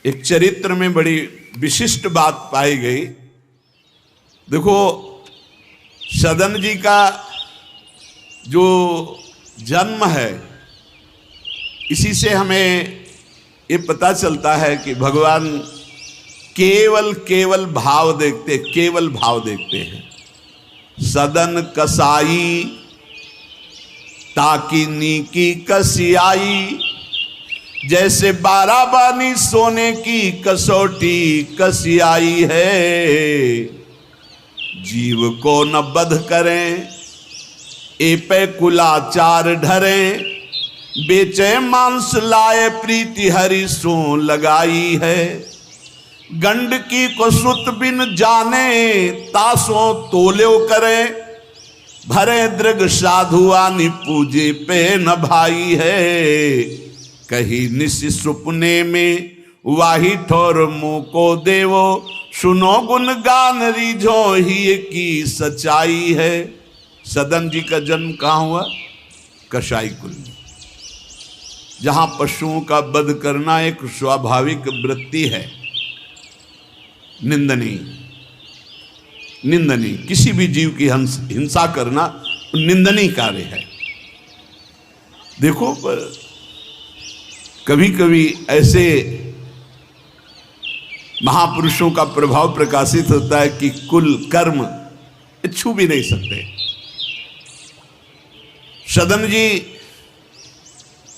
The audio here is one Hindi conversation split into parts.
एक चरित्र में बड़ी विशिष्ट बात पाई गई। देखो, सदन जी का जो जन्म है, इसी से हमें ये पता चलता है कि भगवान केवल भाव देखते हैं। सदन कसाई ताकि नीकी कसियाई, जैसे बाराबानी सोने की कसौटी कसियाई है। जीव को न बध करें ए पे कुलाचार ढरें, बेचे मांस लाए प्रीति हरि सो लगाई है। गंडकी को सुत बिन जाने तासों तोल्यो करे, भरे दृग साधु आनि पूजे पे न भाई है। कही निस सुपने में वाही ठोर मुंह को देवो, सुनो गुण गान रीझो ही की सच्चाई है। सदन जी का जन्म कहाँ हुआ? कसाई कुल में, जहां पशुओं का वध करना एक स्वाभाविक वृत्ति है। निंदनीय किसी भी जीव की हिंसा करना निंदनीय कार्य है। देखो, कभी कभी ऐसे महापुरुषों का प्रभाव प्रकाशित होता है कि कुल कर्म छू भी नहीं सकते। सदन जी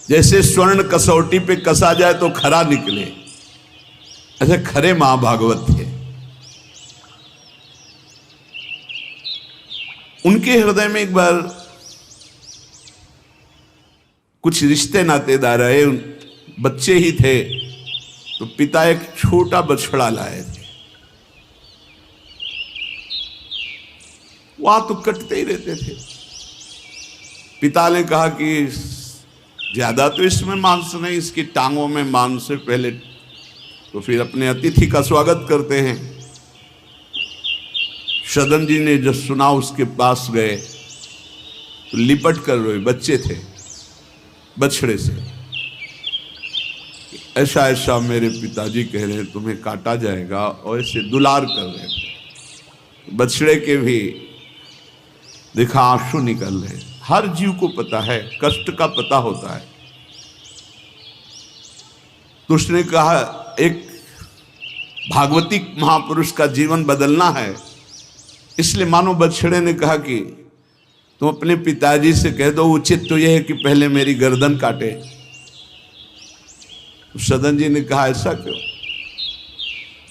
जैसे स्वर्ण कसौटी पे कसा जाए तो खरा निकले, ऐसे खरे महाभागवत थे। उनके हृदय में एक बार कुछ रिश्ते नातेदार आए, बच्चे ही थे, तो पिता एक छोटा बछड़ा लाए थे। वहां तो कटते ही रहते थे। पिता ने कहा कि ज्यादा तो इसमें मांस नहीं, इसकी टांगों में मांस से पहले तो फिर अपने अतिथि का स्वागत करते हैं। सदन जी ने जब सुना उसके पास गए तो लिपट कर रोए। बच्चे थे, बछड़े से, ऐसा ऐसा मेरे पिताजी कह रहे हैं तुम्हें काटा जाएगा, और ऐसे दुलार कर रहे थे। बछड़े के भी देखा आंसू निकल रहे। हर जीव को पता है, कष्ट का पता होता है। तो उसने कहा, एक भागवती महापुरुष का जीवन बदलना है, इसलिए मानो बछड़े ने कहा कि तुम अपने पिताजी से कह दो, उचित तो यह है कि पहले मेरी गर्दन काटे। तो सदन जी ने कहा, ऐसा क्यों?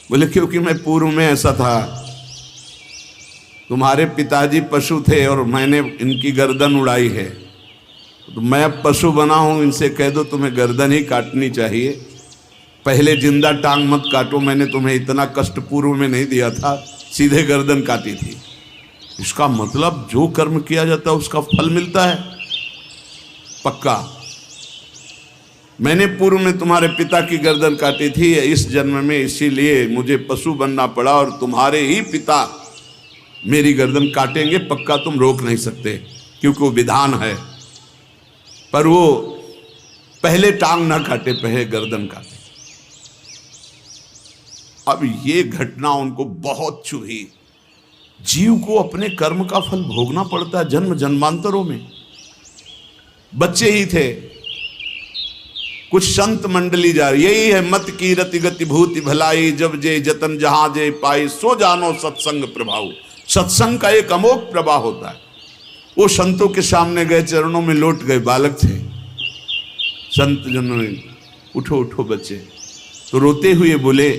बोले, क्योंकि मैं पूर्व में ऐसा था, तुम्हारे पिताजी पशु थे और मैंने इनकी गर्दन उड़ाई है, तो मैं अब पशु बना हूं, इनसे कह दो तुम्हें गर्दन ही काटनी चाहिए, पहले जिंदा टांग मत काटो, मैंने तुम्हें इतना कष्ट पूर्व में नहीं दिया था, सीधे गर्दन काटी थी। इसका मतलब जो कर्म किया जाता है उसका फल मिलता है पक्का। मैंने पूर्व में तुम्हारे पिता की गर्दन काटी थी इस जन्म में, इसीलिए मुझे पशु बनना पड़ा, और तुम्हारे ही पिता मेरी गर्दन काटेंगे पक्का, तुम रोक नहीं सकते, क्योंकि वो विधान है। पर वो पहले टांग ना काटे, पहले गर्दन काटे। अब ये घटना उनको बहुत चुभी। जीव को अपने कर्म का फल भोगना पड़ता है जन्म जन्मांतरों में। बच्चे ही थे, कुछ संत मंडली जा रही, यही है मत की रति गति भूति भलाई, जब जे जतन जहां जे पाई, सो जानो सत्संग प्रभाव। सत्संग का एक अमोघ प्रभाव होता है। वो संतों के सामने गए, चरणों में लौट गए, बालक थे। संत जनों ने, उठो उठो बच्चे। तो रोते हुए बोले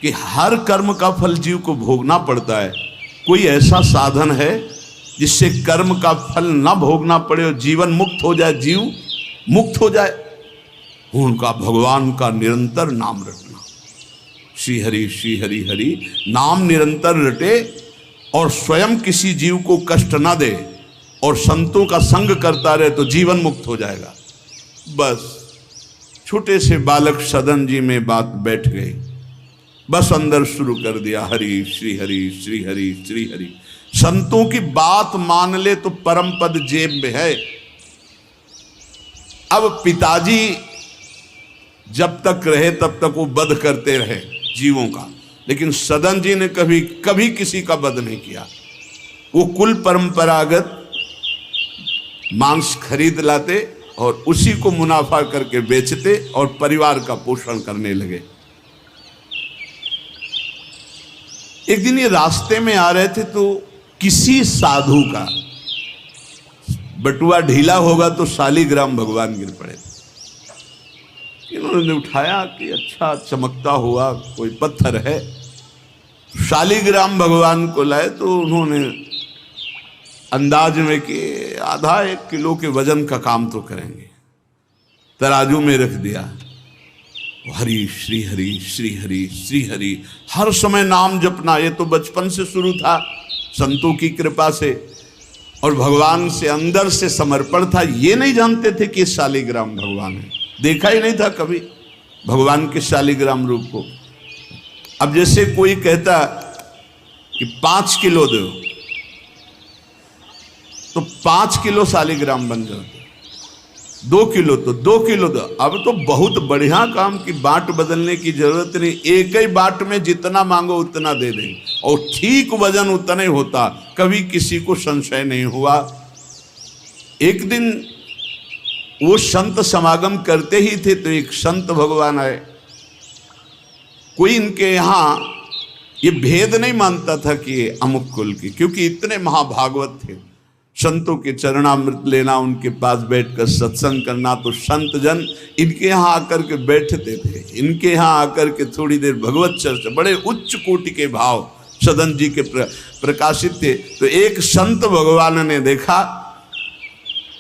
कि हर कर्म का फल जीव को भोगना पड़ता है, कोई ऐसा साधन है जिससे कर्म का फल ना भोगना पड़े और जीवन मुक्त हो जाए, जीव मुक्त हो जाए? उनका भगवान का निरंतर नाम रटना। श्री हरि हरि नाम निरंतर रटे और स्वयं किसी जीव को कष्ट ना दे और संतों का संग करता रहे तो जीवन मुक्त हो जाएगा। बस छोटे से बालक सदन जी में बात बैठ गई। बस अंदर शुरू कर दिया, हरि श्री हरि श्री हरि श्री हरि। संतों की बात मान ले तो परम पद जेब में है। अब पिताजी जब तक रहे तब तक वो वध करते रहे जीवों का, लेकिन सदन जी ने कभी कभी किसी का वध नहीं किया। वो कुल परंपरागत मांस खरीद लाते और उसी को मुनाफा करके बेचते और परिवार का पोषण करने लगे। एक दिन ये रास्ते में आ रहे थे तो किसी साधु का बटुआ ढीला होगा तो शालिग्राम भगवान गिर पड़े। इन्होंने उठाया कि अच्छा चमकता हुआ कोई पत्थर है, शालिग्राम भगवान को लाए तो उन्होंने अंदाज में कि आधा 1 किलो के वजन का काम तो करेंगे, तराजू में रख दिया। हरि श्री हरि श्री हरि श्री हरि, हर समय नाम जपना। ये तो बचपन से शुरू था संतों की कृपा से और भगवान से अंदर से समर्पण था। ये नहीं जानते थे कि शालिग्राम भगवान है, देखा ही नहीं था कभी भगवान के शालिग्राम रूप को। अब जैसे कोई कहता कि 5 किलो दो तो 5 किलो शालिग्राम बन जाते, 2 किलो तो 2 किलो दो। अब तो बहुत बढ़िया काम की बाट बदलने की जरूरत नहीं, एक ही बाट में जितना मांगो उतना दे दें और ठीक वजन उतना ही होता, कभी किसी को संशय नहीं हुआ। एक दिन वो संत समागम करते ही थे तो एक संत भगवान आए। कोई इनके यहाँ ये भेद नहीं मानता था कि ये अमुक कुल की, क्योंकि इतने महाभागवत थे। संतों के चरणामृत लेना, उनके पास बैठकर सत्संग करना, तो संत जन इनके यहाँ आकर के बैठते थे, इनके यहाँ आकर के थोड़ी देर भगवत चर्चा, बड़े उच्च कोटि के भाव सदन जी के प्रकाशित थे। तो एक संत भगवान ने देखा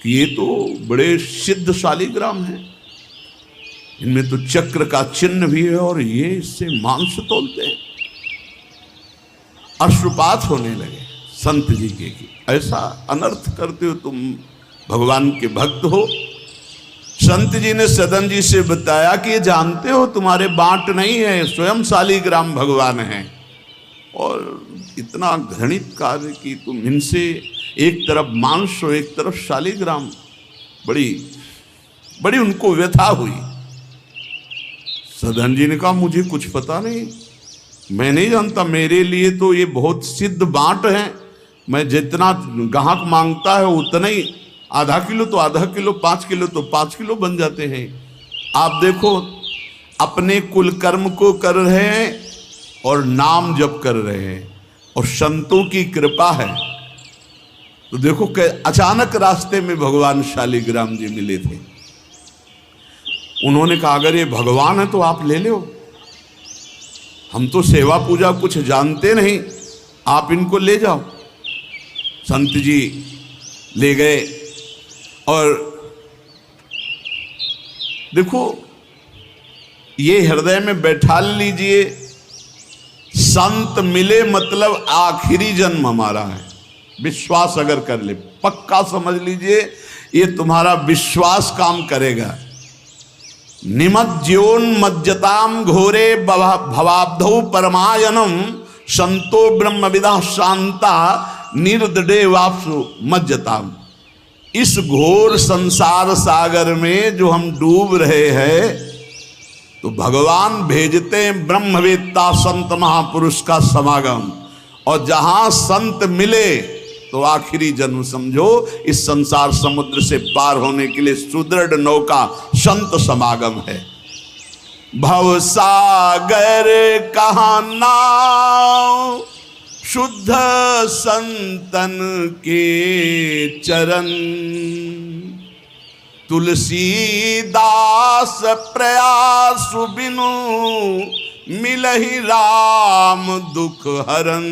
कि ये तो बड़े सिद्ध शालिग्राम हैं, इनमें तो चक्र का चिन्ह भी है और ये इससे मांस तोलते हैं। अश्रुपात होने लगे संत जी के कि ऐसा अनर्थ करते हो तुम, भगवान के भक्त हो। संत जी ने सदन जी से बताया कि ये जानते हो तुम्हारे बांट नहीं है, स्वयं शालिग्राम भगवान हैं और इतना घृणित कार्य कि तुम इनसे एक तरफ मांस और एक तरफ शालिग्राम। बड़ी बड़ी उनको व्यथा हुई। सदन जी ने कहा मुझे कुछ पता नहीं, मैं नहीं जानता, मेरे लिए तो ये बहुत सिद्ध बांट है, मैं जितना ग्राहक मांगता है उतना ही, आधा किलो तो आधा किलो, 5 किलो तो 5 किलो बन जाते हैं। आप देखो अपने कुल कर्म को कर रहे हैं और नाम जप कर रहे हैं और संतों की कृपा है। तो देखो अचानक रास्ते में भगवान शालिग्राम जी मिले थे। उन्होंने कहा अगर ये भगवान है तो आप ले लो, हम तो सेवा पूजा कुछ जानते नहीं, आप इनको ले जाओ। संत जी ले गए और देखो ये हृदय में बैठा लीजिए, संत मिले मतलब आखिरी जन्म हमारा है। विश्वास अगर कर ले, पक्का समझ लीजिए ये तुम्हारा विश्वास काम करेगा। निमज्जोन्मज्जताम घोरे भवाब्धौ परमायनम संतो ब्रह्मविदा शांता निर्दडे वापसु मज्जताम। इस घोर संसार सागर में जो हम डूब रहे हैं तो भगवान भेजते हैं ब्रह्मवेत्ता संत महापुरुष का समागम, और जहां संत मिले तो आखिरी जन्म समझो इस संसार समुद्र से पार होने के लिए सुदृढ़ नौका संत समागम है। भव सागर कहाँ नाव, शुद्ध संतन के चरण, तुलसीदास प्रयास बिनु मिलहि राम दुख हरन।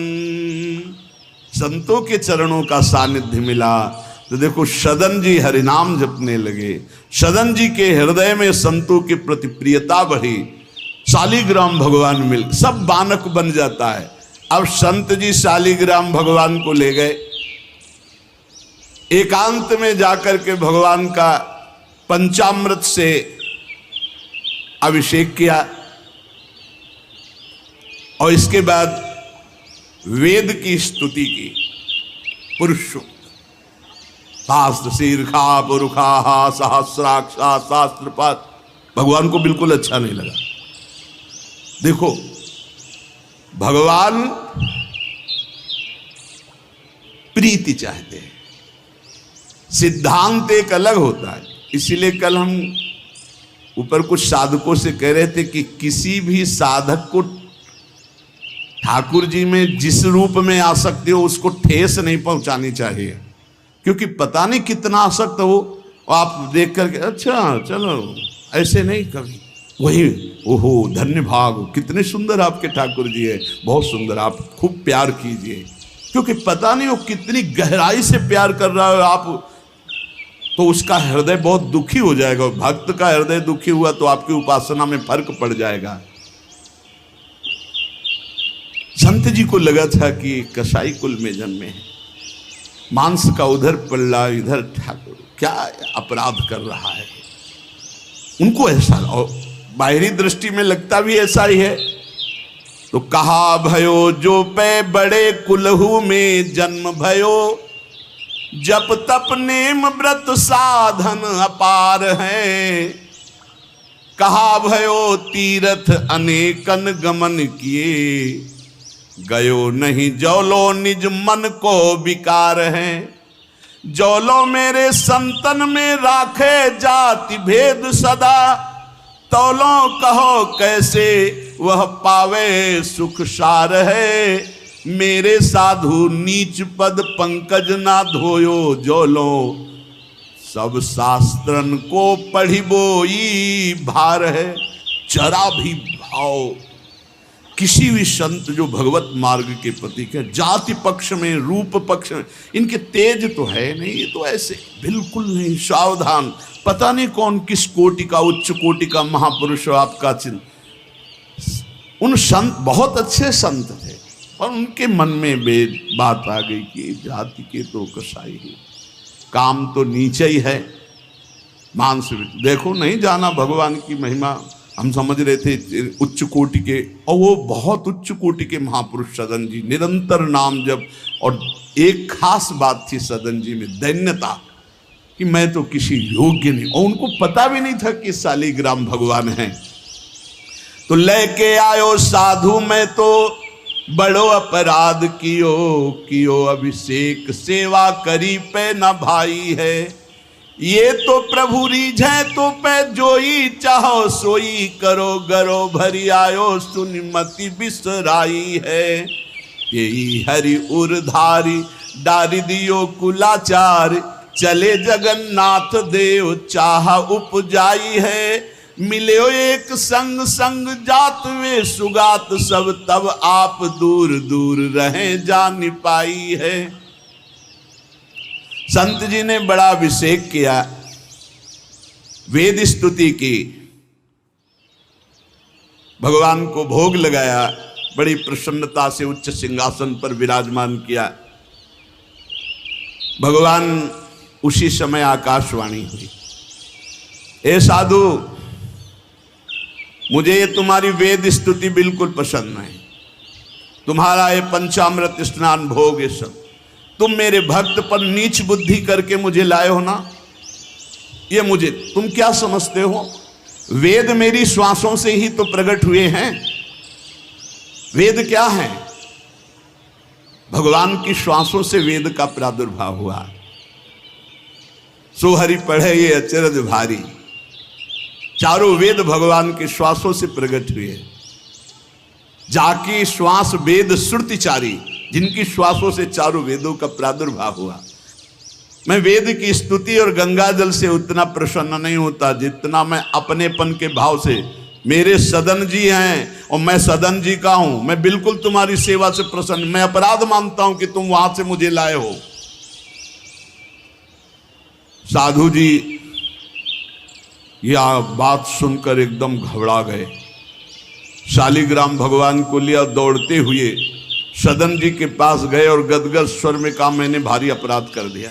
संतों के चरणों का सानिध्य मिला तो देखो सदन जी हरिनाम जपने लगे, सदन जी के हृदय में संतों के प्रति प्रियता बढ़ी, शालिग्राम भगवान मिल, सब बानक बन जाता है। अब संत जी शालिग्राम भगवान को ले गए, एकांत में जाकर के भगवान का पंचामृत से अभिषेक किया और इसके बाद वेद की स्तुति की। पुरुष शास्त्र शीर्षा पुरुषा सहस्राक्षा शास्त्रपद भगवान को बिल्कुल अच्छा नहीं लगा। देखो, भगवान प्रीति चाहते हैं, सिद्धांत एक अलग होता है। इसीलिए कल हम ऊपर कुछ साधकों से कह रहे थे कि किसी भी साधक को ठाकुर जी में जिस रूप में आसक्ति हो उसको ठेस नहीं पहुंचानी चाहिए, क्योंकि पता नहीं कितना आसक्त हो, आप देख करके अच्छा चलो, ऐसे नहीं कभी वही ओहो धन्य भाग, कितने सुंदर आपके ठाकुर जी है, बहुत सुंदर, आप खूब प्यार कीजिए, क्योंकि पता नहीं वो कितनी गहराई से प्यार कर रहा है आप, तो उसका हृदय बहुत दुखी हो जाएगा। भक्त का हृदय दुखी हुआ तो आपकी उपासना में फर्क पड़ जाएगा। संत जी को लगा था कि कसाई कुल में जन्मे हैं, मांस का उधर पल्ला इधर ठाकुर, क्या अपराध कर रहा है, उनको ऐसा, और बाहरी दृष्टि में लगता भी ऐसा ही है। तो कहा भयो जो पे बड़े कुलहू में जन्म भयो, जप तप नेम व्रत साधन अपार है। कहा भयो तीर्थ अनेकन गमन किए, गयो नहीं जौलो निज मन को विकार है। जौलो मेरे संतन में राखे जाति भेद सदा, तौलो कहो कैसे वह पावे सुख सार है। मेरे साधु नीच पद पंकज ना धोयो, जौलो सब शास्त्रन को पढ़ी बोई भार है। जरा भी भाव किसी भी संत जो भगवत मार्ग के प्रति के, जाति पक्ष में रूप पक्ष में इनके तेज तो है नहीं, ये तो ऐसे बिल्कुल नहीं, सावधान, पता नहीं कौन किस कोटि का, उच्च कोटि का महापुरुष आपका चिन्ह। उन संत बहुत अच्छे संत थे, पर उनके मन में बात आ गई कि जाति के तो कसाई ही, काम तो नीचे ही है, मांस। देखो, नहीं जाना भगवान की महिमा, हम समझ रहे थे उच्च कोटि के, और वो बहुत उच्च कोटि के महापुरुष सदन जी, निरंतर नाम जप। और एक खास बात थी सदन जी में, दैन्यता, कि मैं तो किसी योग्य नहीं, और उनको पता भी नहीं था कि शालिग्राम भगवान हैं। तो लेके आयो साधु, मैं तो बड़ो अपराध कियो अभिषेक, सेवा करी पे न भाई है। ये तो प्रभु रीझे तो पे जोई, चाहो सोई करो गरो भरी आयो, सुनिमति बिसराई है। यही हरि उरधारी डारी दियो कुलाचार, चले जगन्नाथ देव चाह उपजाई है। मिले एक संग संग जात वे सुगात सब, तब आप दूर दूर रहे जान पाई है। संत जी ने बड़ा अभिषेक किया, वेद स्तुति की, भगवान को भोग लगाया, बड़ी प्रसन्नता से उच्च सिंहासन पर विराजमान किया। भगवान उसी समय आकाशवाणी हुई, ए साधु, मुझे ये तुम्हारी वेद स्तुति बिल्कुल पसंद नहीं, तुम्हारा ये पंचामृत स्नान भोग, ये सब तुम मेरे भक्त पर नीच बुद्धि करके मुझे लाए हो ना। ये मुझे तुम क्या समझते हो, वेद मेरी श्वासों से ही तो प्रकट हुए हैं। वेद क्या है, भगवान की श्वासों से वेद का प्रादुर्भाव हुआ। सो हरि पढ़े ये अचरज भारी, चारों वेद भगवान के श्वासों से प्रकट हुए। जाकी श्वास वेद श्रुतिचारी, जिनकी श्वासों से चारों वेदों का प्रादुर्भाव हुआ। मैं वेद की स्तुति और गंगा जल से उतना प्रसन्न नहीं होता जितना मैं अपनेपन के भाव से, मेरे सदन जी हैं और मैं सदन जी का हूं, मैं बिल्कुल तुम्हारी सेवा से प्रसन्न, मैं अपराध मानता हूं कि तुम वहां से मुझे लाए हो। साधु जी यह बात सुनकर एकदम घबरा गए, शालिग्राम भगवान को लिया, दौड़ते हुए सदन जी के पास गए और गदगद स्वर में कहा, मैंने भारी अपराध कर दिया,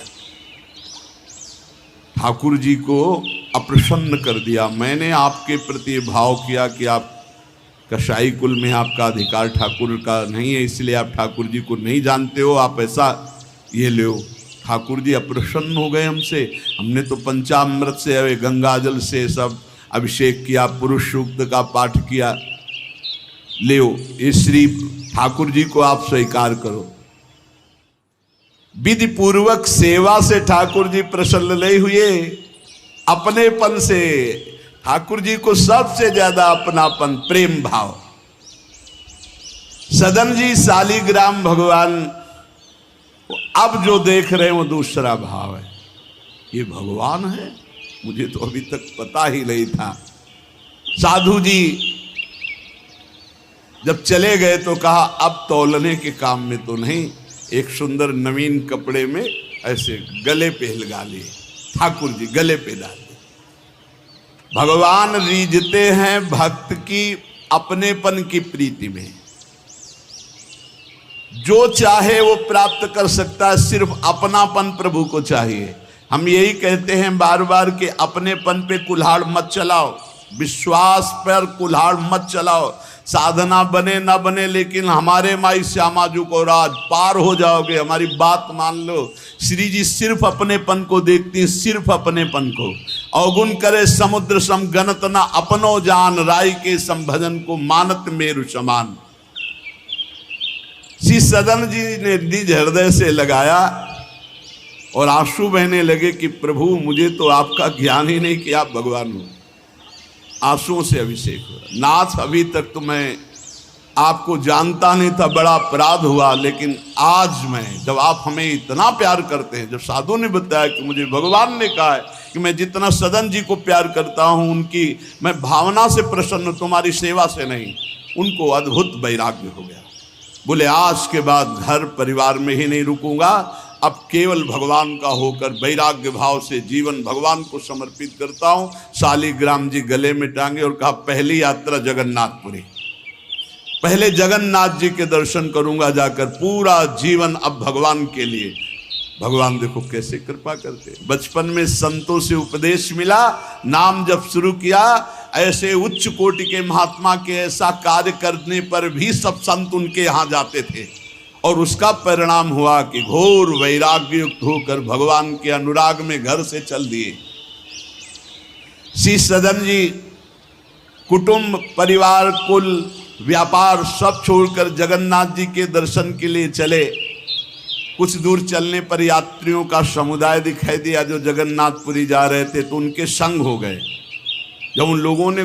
ठाकुर जी को अप्रसन्न कर दिया। मैंने आपके प्रति भाव किया कि आप कसाई कुल में आपका अधिकार ठाकुर का नहीं है, इसलिए आप ठाकुर जी को नहीं जानते हो, आप ऐसा ये लो। ठाकुर जी अप्रसन्न हो गए हमसे, हमने तो पंचामृत से गंगा जल से सब अभिषेक किया, पुरुष सूक्त का पाठ किया। ले इस श्री ठाकुर जी को आप स्वीकार करो। विधि पूर्वक सेवा से ठाकुर जी प्रसन्न नहीं हुए, अपनेपन से ठाकुर जी को सबसे ज्यादा अपनापन, प्रेम भाव। सदन जी शालिग्राम भगवान अब जो देख रहे हैं वो दूसरा भाव है। ये भगवान है, मुझे तो अभी तक पता ही नहीं था। साधु जी जब चले गए तो कहा अब तौलने के काम में तो नहीं, एक सुंदर नवीन कपड़े में ऐसे गले पे लगा लिए, ठाकुर जी गले पे डाल दिए। भगवान रीझते हैं भक्त की अपनेपन की प्रीति में, जो चाहे वो प्राप्त कर सकता है, सिर्फ अपनापन प्रभु को चाहिए। हम यही कहते हैं बार बार कि अपनेपन पे कुल्हाड़ मत चलाओ, विश्वास पर कुल्हाड़ मत चलाओ। साधना बने ना बने, लेकिन हमारे माई श्यामा जी को राज पार हो जाओगे, हमारी बात मान लो। श्री जी सिर्फ अपनेपन को देखती, सिर्फ अपनेपन को। अवगुण करे समुद्र सम गणत न अपनो जान, राय के संभजन को मानत मेरु समान। श्री सदन जी ने निज हृदय से लगाया और आंसू बहने लगे कि प्रभु मुझे तो आपका ज्ञान ही नहीं कि आप भगवान हो। आंसुओं से अभिषेक हुआ। नाथ अभी तक तो मैं आपको जानता नहीं था, बड़ा अपराध हुआ, लेकिन आज मैं, जब आप हमें इतना प्यार करते हैं, जब साधु ने बताया कि मुझे भगवान ने कहा है कि मैं जितना सदन जी को प्यार करता हूं, उनकी मैं भावना से प्रसन्न, तुम्हारी सेवा से नहीं, उनको अद्भुत वैराग्य हो गया। बोले आज के बाद घर परिवार में ही नहीं रुकूंगा, अब केवल भगवान का होकर वैराग्य भाव से जीवन भगवान को समर्पित करता हूं। शालिग्राम जी गले में टांगे और कहा पहली यात्रा जगन्नाथपुरी, पहले जगन्नाथ जी के दर्शन करूंगा जाकर, पूरा जीवन अब भगवान के लिए। भगवान देखो कैसे कृपा करते। बचपन में संतों से उपदेश मिला, नाम जब शुरू किया, ऐसे उच्च कोटि के महात्मा के ऐसा कार्य करने पर भी सब संत उनके यहाँ जाते थे, और उसका परिणाम हुआ कि घोर वैराग्य युक्त होकर भगवान के अनुराग में घर से चल दिए। श्री सदन जी कुटुंब, परिवार, कुल, व्यापार सब छोड़कर जगन्नाथ जी के दर्शन के लिए चले। कुछ दूर चलने पर यात्रियों का समुदाय दिखाई दिया जो जगन्नाथपुरी जा रहे थे, तो उनके संग हो गए। जब उन लोगों ने,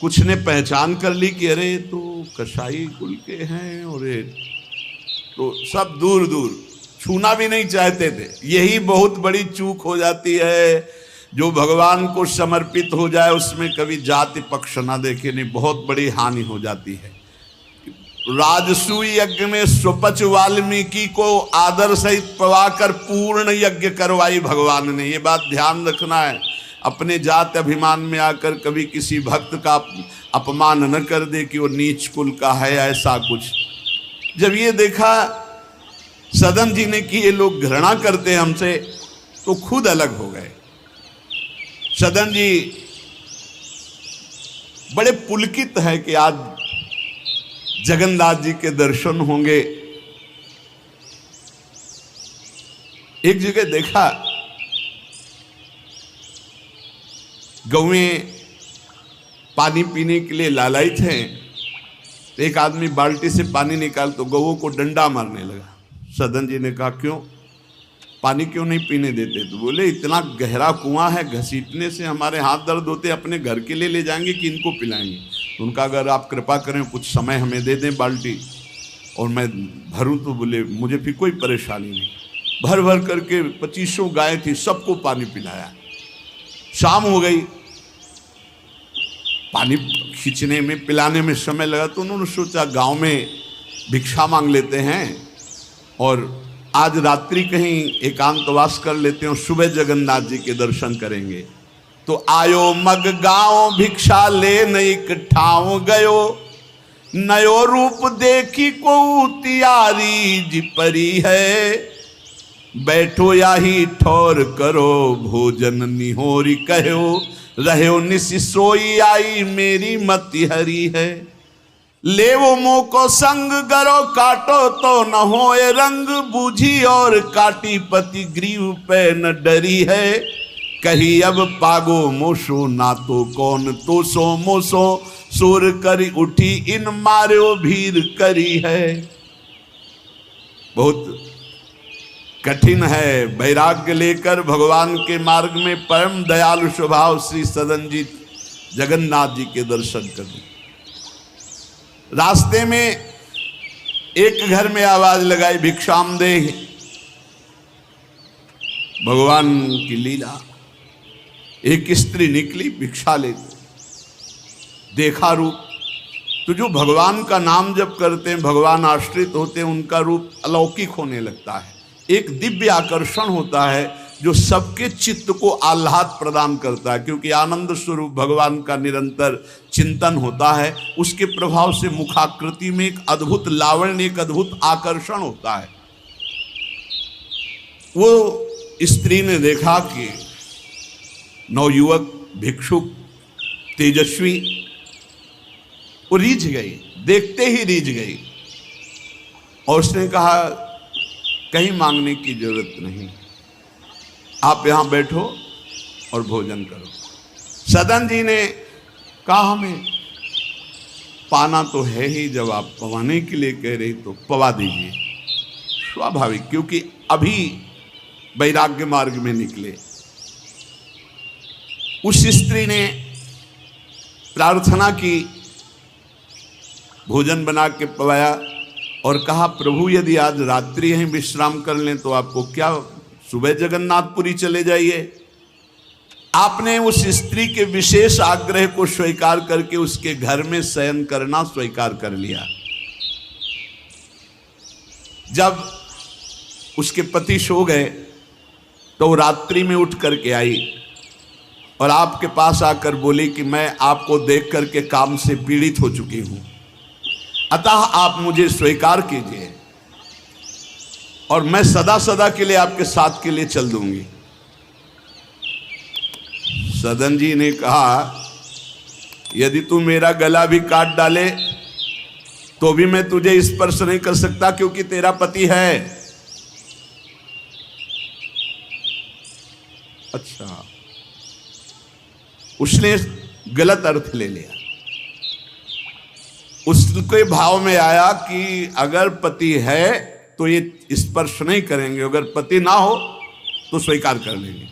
कुछ ने पहचान कर ली कि अरे तो कसाई कुल के हैं, और तो सब दूर दूर छूना भी नहीं चाहते थे। यही बहुत बड़ी चूक हो जाती है, जो भगवान को समर्पित हो जाए उसमें कभी जाति पक्ष ना देखे, नहीं, बहुत बड़ी हानि हो जाती है। राजसूय यज्ञ में स्वपच वाल्मीकि को आदर सहित पवाकर पूर्ण यज्ञ करवाई भगवान ने। ये बात ध्यान रखना है, अपने जात अभिमान में आकर कभी किसी भक्त का अपमान न कर दे कि वो नीच कुल का है, ऐसा कुछ। जब ये देखा सदन जी ने कि ये लोग घृणा करते हैं हमसे, तो खुद अलग हो गए। सदन जी बड़े पुलकित है कि आज जगन्नाथ जी के दर्शन होंगे। एक जगह देखा, गौएं पानी पीने के लिए लालायित हैं, एक आदमी बाल्टी से पानी निकाल तो गौओं को डंडा मारने लगा। सदन जी ने कहा क्यों, पानी क्यों नहीं पीने देते? तो बोले इतना गहरा कुआं है, घसीटने से हमारे हाथ दर्द होते, अपने घर के लिए ले जाएंगे कि इनको पिलाएंगे? तो उनका अगर आप कृपा करें कुछ समय हमें दे दें बाल्टी और मैं भरूं। तो बोले मुझे फिर कोई परेशानी नहीं। भर भर करके 2500 गाय थी, सबको पानी पिलाया। शाम हो गई, पानी खींचने में, पिलाने में समय लगा, तो उन्होंने सोचा गांव में भिक्षा मांग लेते हैं और आज रात्रि कहीं एकांतवास कर लेते हैं, सुबह जगन्नाथ जी के दर्शन करेंगे। तो आयो मग गाँव भिक्षा ले नई ठाव गयो, नयो रूप देखी को तियारी जी परी है, बैठो याही ठौर करो भोजन निहोरी कहो, रहो निसि सोई आई मेरी मति हरी है, ले वो मुँह को संग गरो काटो तो न होए रंग, बूझी और काटी पति ग्रीव पे न डरी है, कही अब पागो मोसो ना तो कौन तो सो मोसो सुर करी उठी इन मार्यो भीर करी है। बहुत कठिन है वैराग्य लेकर भगवान के मार्ग में परम दयालु स्वभाव श्री सदन जी जगन्नाथ जी के दर्शन करने। रास्ते में एक घर में आवाज लगाई भिक्षाम दे। भगवान की लीला, एक स्त्री निकली भिक्षा ले, देखा रूप तो जो भगवान का नाम जप करते हैं, भगवान आश्रित होते हैं, उनका रूप अलौकिक होने लगता है। एक दिव्य आकर्षण होता है जो सबके चित्त को आह्लाद प्रदान करता है, क्योंकि आनंद स्वरूप भगवान का निरंतर चिंतन होता है। उसके प्रभाव से मुखाकृति में एक अद्भुत लावण्य, एक अद्भुत आकर्षण होता है। वो स्त्री ने देखा कि नवयुवक भिक्षुक तेजस्वी, वो रीझ गई, देखते ही रीझ गई और उसने कहा कहीं मांगने की जरूरत नहीं, आप यहां बैठो और भोजन करो। सदन जी ने कहा हमें पाना तो है ही, जब आप पवाने के लिए कह रही तो पवा दीजिए। स्वाभाविक, क्योंकि अभी वैराग्य मार्ग में निकले। उस स्त्री ने प्रार्थना की, भोजन बना के पवाया और कहा प्रभु यदि आज रात्रि यहीं विश्राम कर लें तो आपको क्या, सुबह जगन्नाथपुरी चले जाइए। आपने उस स्त्री के विशेष आग्रह को स्वीकार करके उसके घर में शयन करना स्वीकार कर लिया। जब उसके पति सो गए तो रात्रि में उठ करके आई और आपके पास आकर बोली कि मैं आपको देख करके काम से पीड़ित हो चुकी हूं, अतः आप मुझे स्वीकार कीजिए और मैं सदा सदा के लिए आपके साथ के लिए चल दूंगी। सदन जी ने कहा यदि तू मेरा गला भी काट डाले तो भी मैं तुझे स्पर्श नहीं कर सकता, क्योंकि तेरा पति है। अच्छा, उसने गलत अर्थ ले लिया। उसके भाव में आया कि अगर पति है तो ये स्पर्श नहीं करेंगे, अगर पति ना हो तो स्वीकार कर लेंगे।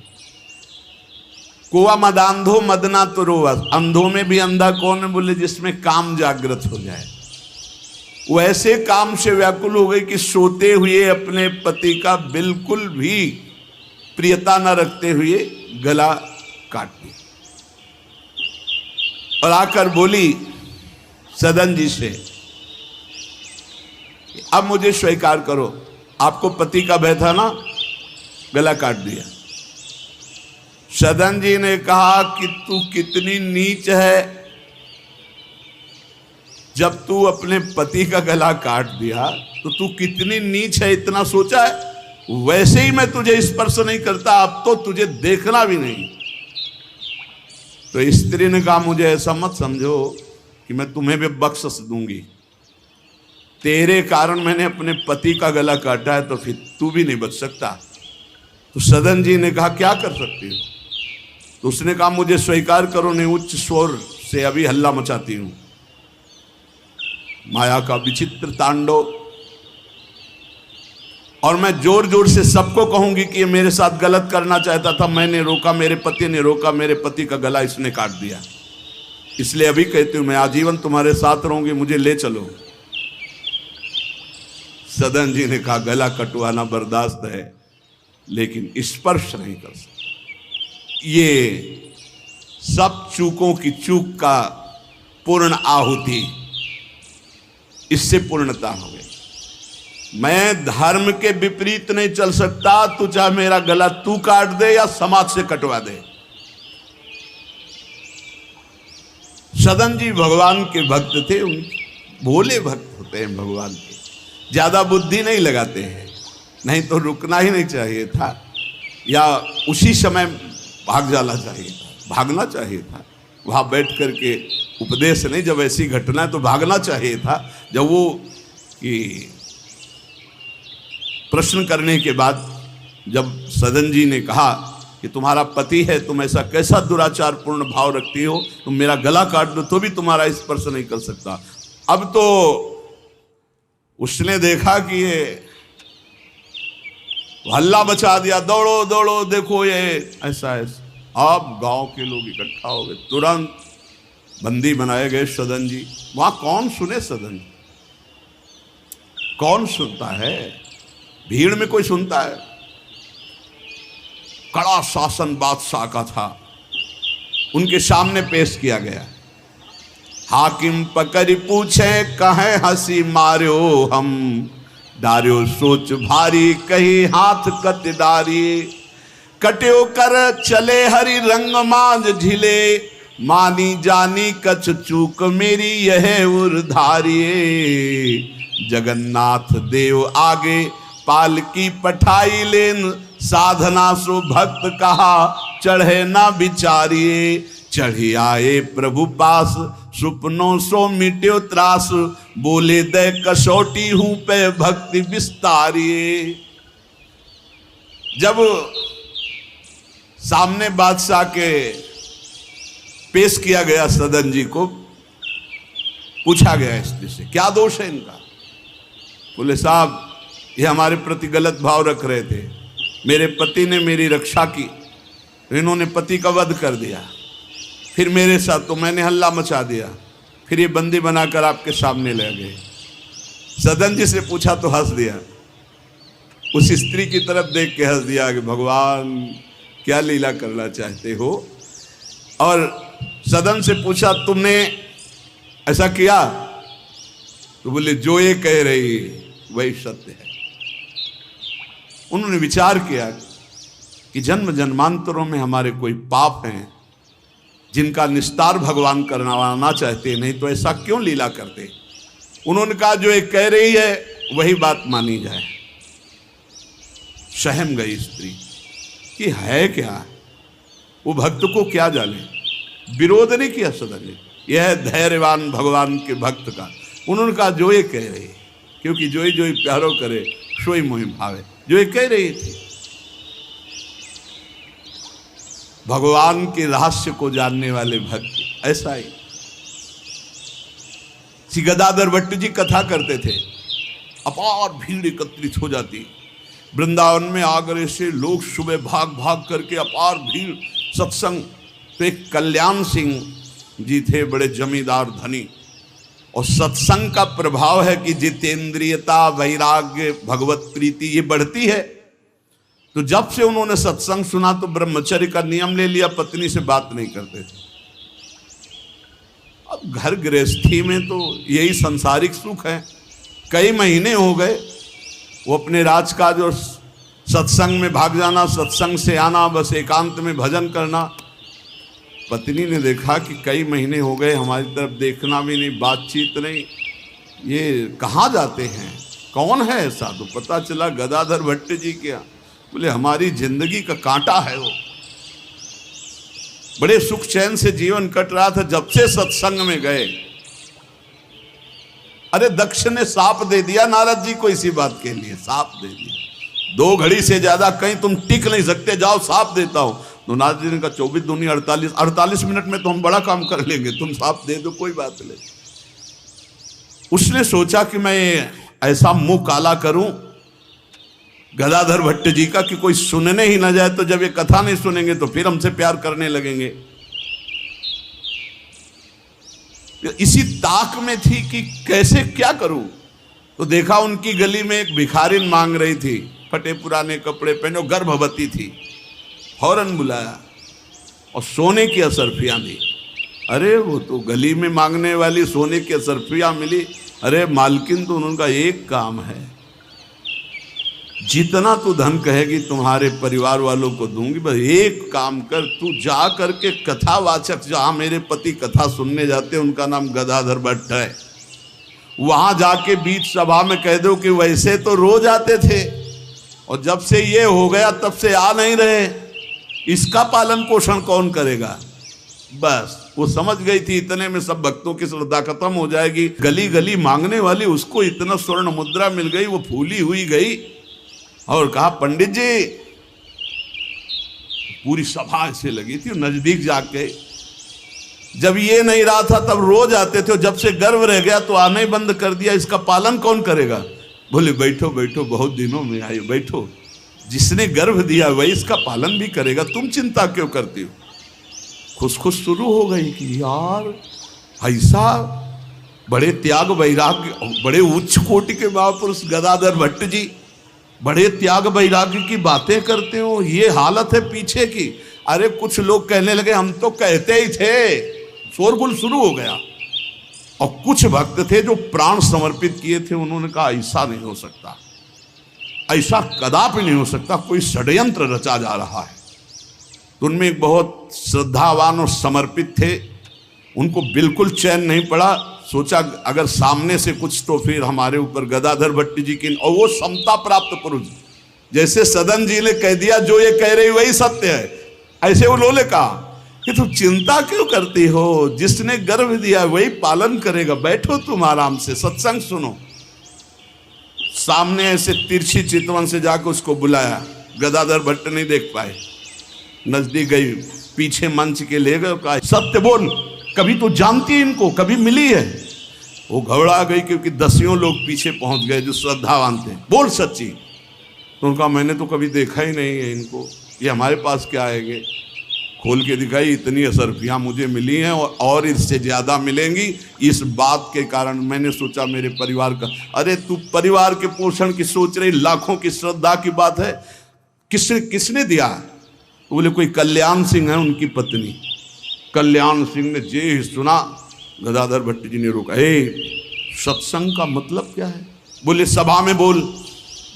कुआ मदांधो मदना तो रोवा, अंधों में भी अंधा कौन है, बोले जिसमें काम जागृत हो जाए। वो ऐसे काम से व्याकुल हो गई कि सोते हुए अपने पति का बिल्कुल भी प्रियता न रखते हुए गला काट दिया और आकर बोली सदन जी से, अब मुझे स्वीकार करो, आपको पति का भय था ना, गला काट दिया। सदन जी ने कहा कि तू कितनी नीच है, जब तू अपने पति का गला काट दिया तो तू कितनी नीच है, इतना सोचा है? वैसे ही मैं तुझे स्पर्श नहीं करता, अब तो तुझे देखना भी नहीं। तो स्त्री ने कहा मुझे ऐसा मत समझो कि मैं तुम्हें भी बख्श दूंगी, तेरे कारण मैंने अपने पति का गला काटा है, तो फिर तू भी नहीं बच सकता। तो सदन जी ने कहा क्या कर सकती हो? तो उसने कहा मुझे स्वीकार करो, नहीं उच्च स्वर से अभी हल्ला मचाती हूं। माया का विचित्र तांडव, और मैं जोर जोर से सबको कहूंगी कि ये मेरे साथ गलत करना चाहता था, मैंने रोका, मेरे पति ने रोका, मेरे पति का गला इसने काट दिया, इसलिए अभी कहती हूं मैं आजीवन तुम्हारे साथ रहूंगी, मुझे ले चलो। सदन जी ने कहा गला कटवाना बर्दाश्त है, लेकिन स्पर्श नहीं कर सकता। ये सब चूकों की चूक का पूर्ण आहुति, इससे पूर्णता हो गई। मैं धर्म के विपरीत नहीं चल सकता, तू चाहे मेरा गला तू काट दे या समाज से कटवा दे। सदन जी भगवान के भक्त थे, भोले भक्त होते हैं भगवान के, ज्यादा बुद्धि नहीं लगाते हैं, नहीं तो रुकना ही नहीं चाहिए था या उसी समय भाग जाना चाहिए था, भागना चाहिए था। वहां बैठ करके उपदेश नहीं, जब ऐसी घटना है तो भागना चाहिए था। जब वो कि प्रश्न करने के बाद जब सदन जी ने कहा कि तुम्हारा पति है, तुम ऐसा कैसा दुराचार पूर्ण भाव रखती हो, तुम मेरा गला काट दो तो भी तुम्हारा स्पर्श नहीं कर सकता। अब तो उसने देखा कि ये हल्ला मचा दिया, दौड़ो दौड़ो देखो ये ऐसा ऐसा। अब गांव के लोग इकट्ठा हो गए, तुरंत बंदी बनाए गए सदन जी। वहां कौन सुने सदन, कौन सुनता है, भीड़ में कोई सुनता है। कड़ा शासन बादशाह का था, उनके सामने पेश किया गया। हाकिम पकड़ पूछे कहे हंसी मार्यो हम, डार्यो सोच भारी कही हाथ कत डारी। कट्यो कर चले हरि रंग मांझ झिले, मानी जानी कछ चूक मेरी यह उर्धारिये। जगन्नाथ देव आगे पालकी पठाई लेन, साधना सो भक्त कहा चढ़े ना बिचारिये। चढ़ी आए प्रभु पास सुपनों सो मिट्यो त्रास, बोले दे कसौटी हूं पे भक्ति विस्तारिये। जब सामने बादशाह के पेश किया गया सदन जी को, पूछा गया स्त्री से क्या दोष है इनका। बोले साहब ये हमारे प्रति गलत भाव रख रहे थे, मेरे पति ने मेरी रक्षा की, इन्होंने पति का वध कर दिया, फिर मेरे साथ तो मैंने हल्ला मचा दिया, फिर ये बंदी बनाकर आपके सामने ले गए। सदन जी से पूछा तो हंस दिया, उस स्त्री की तरफ देख के हंस दिया कि भगवान क्या लीला करना चाहते हो। और सदन से पूछा तुमने ऐसा किया, तो बोले जो ये कह रही वही सत्य है। उन्होंने विचार किया कि जन्म जन्मांतरों में हमारे कोई पाप हैं जिनका निस्तार भगवान करवाना चाहते, नहीं तो ऐसा क्यों लीला करते। उन्होंने कहा जो एक कह रही है वही बात मानी जाए। सहम गई स्त्री कि है क्या, वो भक्त को क्या जाने, विरोध नहीं किया सदन ने, यह है धैर्यवान भगवान के भक्त का। उन्होंने कहा जो ये कह रही, क्योंकि जो ही प्यारो करे सोई मोहि भावे, जो ये कह रही थी। भगवान के रहस्य को जानने वाले भक्त ऐसा ही। श्री गदाधर भट्ट जी कथा करते थे, अपार भीड़ एकत्रित हो जाती वृंदावन में आगरे से, लोग सुबह भाग भाग करके अपार भीड़ सत्संग। तो एक कल्याण सिंह जी थे, बड़े जमींदार धनी, और सत्संग का प्रभाव है कि जितेंद्रियता, वैराग्य, भगवत प्रीति ये बढ़ती है। तो जब से उन्होंने सत्संग सुना तो ब्रह्मचर्य का नियम ले लिया, पत्नी से बात नहीं करते थे। अब घर गृहस्थी में तो यही संसारिक सुख है। कई महीने हो गए, वो अपने राजकाज और सत्संग में भाग जाना, सत्संग से आना, बस एकांत में भजन करना। पत्नी ने देखा कि कई महीने हो गए, हमारी तरफ देखना भी नहीं, बातचीत नहीं, ये कहाँ जाते हैं, कौन है ऐसा। तो पता चला गदाधर भट्ट जी क्या। बोले हमारी जिंदगी का कांटा है वो, बड़े सुख चैन से जीवन कट रहा था, जब से सत्संग में गए। अरे दक्ष ने साप दे दिया नारद जी को इसी बात के लिए, साप दे दिया। 2 घड़ी से ज्यादा कहीं तुम टिक नहीं सकते, जाओ साप देता हूं। तो नारद जी ने कहा 24 दूनी 48 मिनट में तो हम बड़ा काम कर लेंगे, तुम साप दे दो कोई बात नहीं। उसने सोचा कि मैं ऐसा मुंह काला करूं गदाधर भट्ट जी का कि कोई सुनने ही ना जाए, तो जब ये कथा नहीं सुनेंगे तो फिर हमसे प्यार करने लगेंगे। इसी ताक में थी कि कैसे क्या करूं। तो देखा उनकी गली में एक भिखारिन मांग रही थी, फटे पुराने कपड़े पहने, गर्भवती थी। फौरन बुलाया और सोने की असरफियां दी। अरे वो तो गली में मांगने वाली सोने की असरफियां मिली। अरे मालकिन तो उनका एक काम है, जितना तू धन कहेगी तुम्हारे परिवार वालों को दूंगी, बस एक काम कर, तू जा करके कथावाचक, जहां मेरे पति कथा सुनने जाते हैं उनका नाम गदाधर भट्ट है, वहां जाके बीच सभा में कह दो कि वैसे तो रोज आते थे और जब से ये हो गया तब से आ नहीं रहे, इसका पालन पोषण कौन करेगा। बस वो समझ गई थी इतने में सब भक्तों की श्रद्धा खत्म हो जाएगी। गली गली मांगने वाली उसको इतना स्वर्ण मुद्रा मिल गई, वो फूली हुई गई और कहा पंडित जी पूरी सभा ऐसे लगी थी। नजदीक जाके जब ये नहीं रहा था तब रोज आते थे, जब से गर्भ रह गया तो आना ही बंद कर दिया। इसका पालन कौन करेगा? बोले बैठो बैठो, बहुत दिनों में आए, बैठो। जिसने गर्भ दिया वही इसका पालन भी करेगा, तुम चिंता क्यों करती हो? खुश शुरू हो गई कि यार ऐसा बड़े त्याग वैराग्य, बड़े उच्च कोटि के महापुरुष गदाधर भट्ट जी बड़े त्याग वैराग्य की बातें करते हो, ये हालत है पीछे की। अरे कुछ लोग कहने लगे हम तो कहते ही थे, शोरगुल शुरू हो गया। और कुछ भक्त थे जो प्राण समर्पित किए थे, उन्होंने कहा ऐसा नहीं हो सकता, ऐसा कदापि नहीं हो सकता, कोई षड्यंत्र रचा जा रहा है। तो उनमें एक बहुत श्रद्धावान और समर्पित थे, उनको बिल्कुल चैन नहीं पड़ा। सोचा अगर सामने से कुछ तो फिर हमारे ऊपर गदाधर भट्ट जी की, और वो समता प्राप्त पुरुष, जैसे सदन जी ने कह दिया जो ये कह रही वही सत्य है, ऐसे उन्होंने कहा कि तुम चिंता क्यों करती हो, जिसने गर्भ दिया वही पालन करेगा, बैठो तुम आराम से सत्संग सुनो। सामने ऐसे तिरछी चितवन से जाकर उसको बुलाया, गदाधर भट्ट नहीं देख पाए, नजदीक गई, पीछे मंच के ले गए, कहा सत्य बोल, कभी तो जानती इनको, कभी मिली है? वो घबरा गई क्योंकि दसियों लोग पीछे पहुंच गए जो श्रद्धावान थे। बोल सच्ची। तो उनका मैंने तो कभी देखा ही नहीं है इनको, ये हमारे पास क्या आएंगे? खोल के दिखाई, इतनी असरफियाँ मुझे मिली हैं और इससे ज़्यादा मिलेंगी। इस बात के कारण मैंने सोचा मेरे परिवार का, अरे तू परिवार के पोषण की सोच रही, लाखों की श्रद्धा की बात है, किसने दिया? तो बोले कोई कल्याण सिंह है, उनकी पत्नी। कल्याण सिंह ने जे ही सुना, गदाधर भट्ट जी ने रोका, सत्संग का मतलब क्या है? बोले सभा में बोल।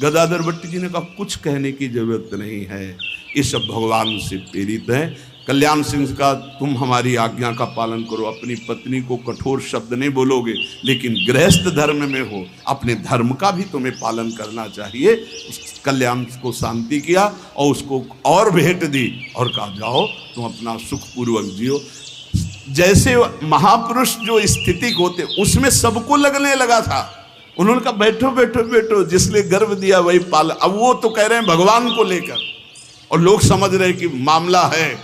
गदाधर भट्ट जी ने कहा कुछ कहने की जरूरत नहीं है, ये सब भगवान से प्रेरित है। कल्याण सिंह का तुम हमारी आज्ञा का पालन करो, अपनी पत्नी को कठोर शब्द नहीं बोलोगे, लेकिन गृहस्थ धर्म में हो, अपने धर्म का भी तुम्हें पालन करना चाहिए। कल्याण को शांति किया और उसको और भेंट दी और कहा जाओ तुम अपना सुखपूर्वक जियो। जैसे महापुरुष जो स्थिति होते उसमें सबको लगने लगा था। उन्होंने कहा बैठो बैठो बैठो, जिसने गर्भ दिया वही पाल। अब वो तो कह रहे हैं भगवान को लेकर, और लोग समझ रहे हैं कि मामला है।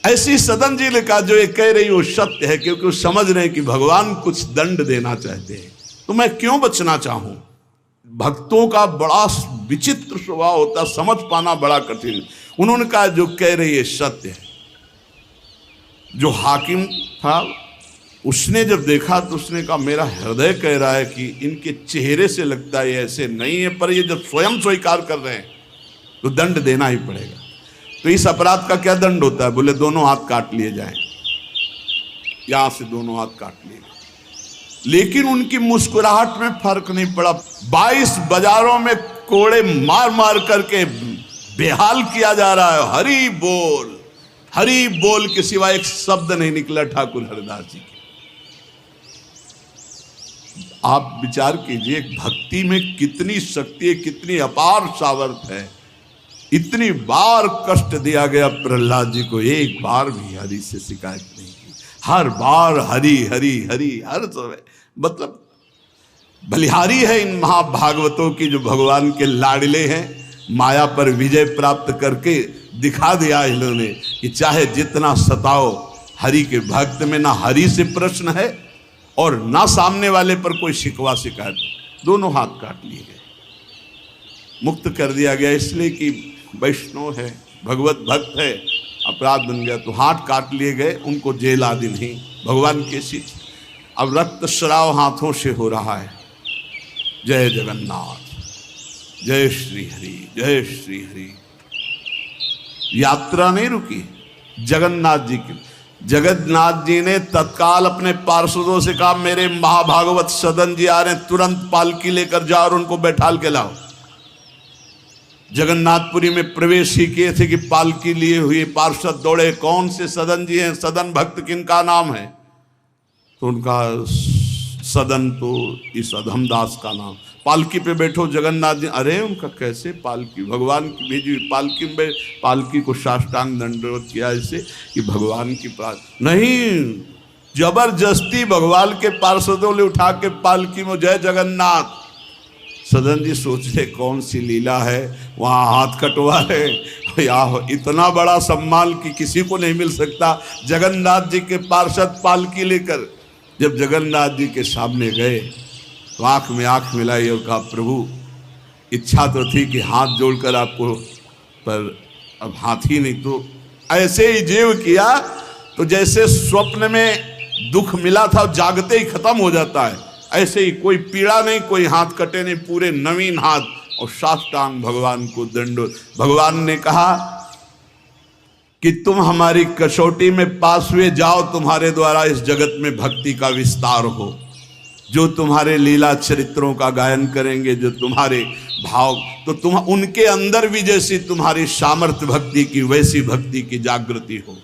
ऐसी सदन जी ने कहा जो ये कह रही वो सत्य है, क्योंकि वो समझ रहे हैं कि भगवान कुछ दंड देना चाहते हैं, तो मैं क्यों बचना चाहूं? भक्तों का बड़ा विचित्र स्वभाव होता, समझ पाना बड़ा कठिन। उन्होंने कहा जो कह रही है सत्य है। जो हाकिम था उसने जब देखा तो उसने कहा मेरा हृदय कह रहा है कि इनके चेहरे से लगता है ऐसे नहीं है, पर ये जब स्वयं स्वीकार कर रहे हैं तो दंड देना ही पड़ेगा। तो इस अपराध का क्या दंड होता है? बोले दोनों हाथ काट लिए जाएं, यहां से दोनों हाथ काट लिए। लेकिन उनकी मुस्कुराहट में फर्क नहीं पड़ा। 22 बाजारों में कोड़े मार मार करके बेहाल किया जा रहा है। हरि बोल के सिवा एक शब्द नहीं निकला ठाकुर हरिदास जी के। आप विचार कीजिए भक्ति में कितनी शक्ति है, कितनी अपार सामर्थ्य है। इतनी बार कष्ट दिया गया प्रहलाद जी को, एक बार भी हरि से शिकायत नहीं की। हर बार हरि हरि हरि, हर समय मतलब बलिहारी है इन महाभागवतों की जो भगवान के लाडले हैं। माया पर विजय प्राप्त करके दिखा दिया इन्होंने कि चाहे जितना सताओ, हरि के भक्त में ना हरि से प्रश्न है और ना सामने वाले पर कोई शिकवा शिकायत। दोनों हाथ काट लिए गए, मुक्त कर दिया गया, इसलिए कि वैष्णव है, भगवत भक्त है। अपराध बन गया तो हाथ काट लिए गए, उनको जेल आदि नहीं, भगवान के शिष्य। अब रक्त स्राव हाथों से हो रहा है। जय जगन्नाथ, जय श्री हरि, जय श्री हरि। यात्रा नहीं रुकी जगन्नाथ जी की। जगन्नाथ जी ने तत्काल अपने पार्षदों से कहा मेरे महाभागवत सदन जी आ रहे हैं, तुरंत पालकी लेकर जाओ और उनको बैठाल के लाओ। जगन्नाथपुरी में प्रवेश ही किए थे कि पालकी लिए हुए पार्षद दौड़े, कौन से सदन जी हैं, सदन भक्त किनका नाम है? तो उनका सदन तो इस अधमदास का नाम। पालकी पे बैठो जगन्नाथ जी। अरे उनका कैसे पालकी, भगवान की भेजी हुई पालकी में, पालकी को साष्टांग दंडवत किया ऐसे कि भगवान की पास नहीं, जबरदस्ती भगवान के पार्षदों ने उठा के पालकी में, जय जगन्नाथ। सदन जी सोच रहे कौन सी लीला है, वहाँ हाथ कटवा रहे। या इतना बड़ा सम्मान कि किसी को नहीं मिल सकता। जगन्नाथ जी के पार्षद पालकी लेकर जब जगन्नाथ जी के सामने गए तो आंख में आंख मिलाई और कहा, प्रभु इच्छा तो थी कि हाथ जोड़कर आपको, पर अब हाथ ही नहीं। तो ऐसे ही जीव किया तो जैसे स्वप्न में दुख मिला था जागते ही खत्म हो जाता है, ऐसे ही कोई पीड़ा नहीं, कोई हाथ कटे नहीं, पूरे नवीन हाथ और साष्टांग भगवान को दंडोत। भगवान ने कहा कि तुम हमारी कसौटी में पास हुए, जाओ तुम्हारे द्वारा इस जगत में भक्ति का विस्तार हो। जो तुम्हारे लीला चरित्रों का गायन करेंगे, जो तुम्हारे भाव, तो तुम उनके अंदर भी जैसी तुम्हारी सामर्थ्य भक्ति की, वैसी भक्ति की जागृति हो।